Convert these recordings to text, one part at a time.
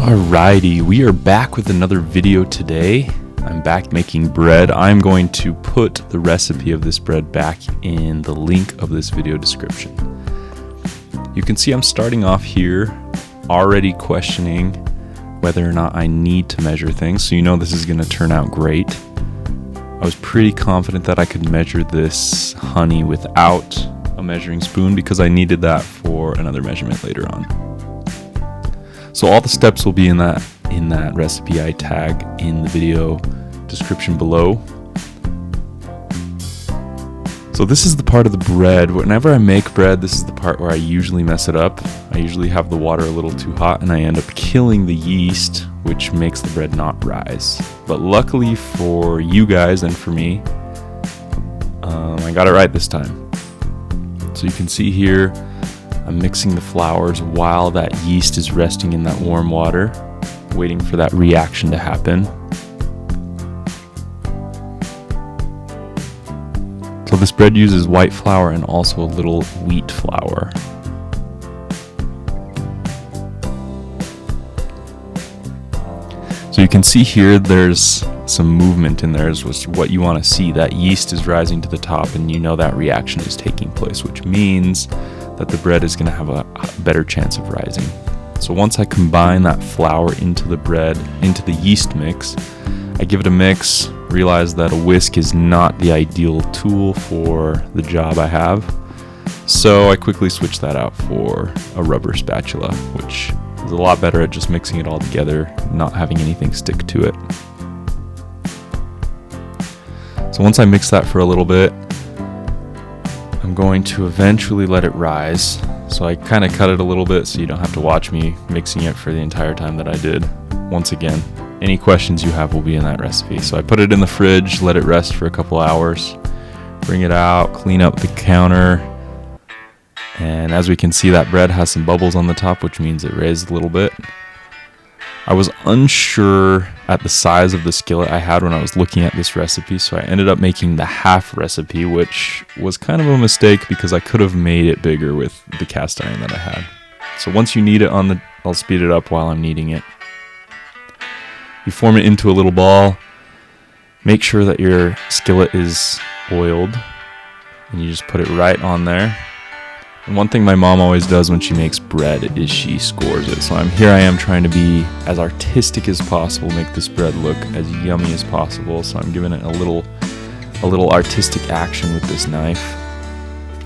Alrighty, we are back with another video today. I'm back making bread. I'm going to put the recipe of this bread back in the link of this video description. You can see I'm starting off here already questioning whether or not I need to measure things, so you know this is going to turn out great. I was pretty confident that I could measure this honey without a measuring spoon because I needed that for another measurement later on. So all the steps will be in that recipe I tag in the video description below. So this is the part of the bread. Whenever I make bread, this is the part where I usually mess it up. I usually have the water a little too hot and I end up killing the yeast, which makes the bread not rise. But luckily for you guys and for me, I got it right this time. So you can see here, I'm mixing the flours while that yeast is resting in that warm water, waiting for that reaction to happen. So this bread uses white flour and also a little wheat flour. So you can see here there's some movement in there is what you want to see. That yeast is rising to the top and you know that reaction is taking place, which means that the bread is going to have a better chance of rising. So once I combine that flour into the bread, into the yeast mix, I give it a mix, realize that a whisk is not the ideal tool for the job I have. So I quickly switch that out for a rubber spatula, which is a lot better at just mixing it all together, not having anything stick to it. So once I mix that for a little bit, I'm going to eventually let it rise. So I kind of cut it a little bit so you don't have to watch me mixing it for the entire time that I did. Once again, any questions you have will be in that recipe. So I put it in the fridge, let it rest for a couple hours, bring it out, clean up the counter. And as we can see, that bread has some bubbles on the top, which means it raised a little bit. I was unsure at the size of the skillet I had when I was looking at this recipe, so I ended up making the half recipe, which was kind of a mistake because I could have made it bigger with the cast iron that I had. So once you knead it I'll speed it up while I'm kneading it. You form it into a little ball. Make sure that your skillet is oiled, and you just put it right on there. And one thing my mom always does when she makes bread is she scores it. So here I am trying to be as artistic as possible, make this bread look as yummy as possible. So I'm giving it a little artistic action with this knife.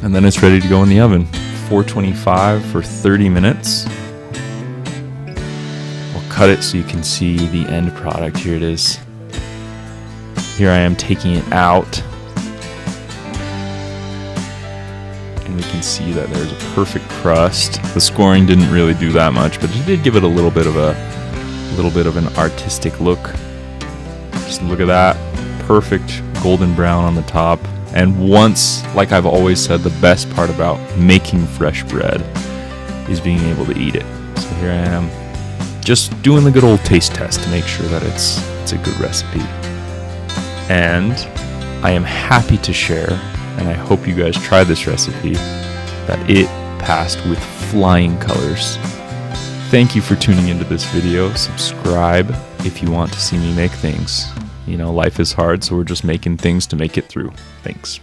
And then it's ready to go in the oven. 425 for 30 minutes. We'll cut it so you can see the end product. Here it is. Here I am taking it out. And we can see that there's a perfect crust. The scoring didn't really do that much, but it did give it a little bit of an artistic look. Just look at that, perfect golden brown on the top. And once, like I've always said, the best part about making fresh bread is being able to eat it. So here I am, just doing the good old taste test to make sure that it's a good recipe. And I am happy to share, and I hope you guys try this recipe, that it passed with flying colors. Thank you for tuning into this video. Subscribe if you want to see me make things. You know, life is hard, so we're just making things to make it through. Thanks.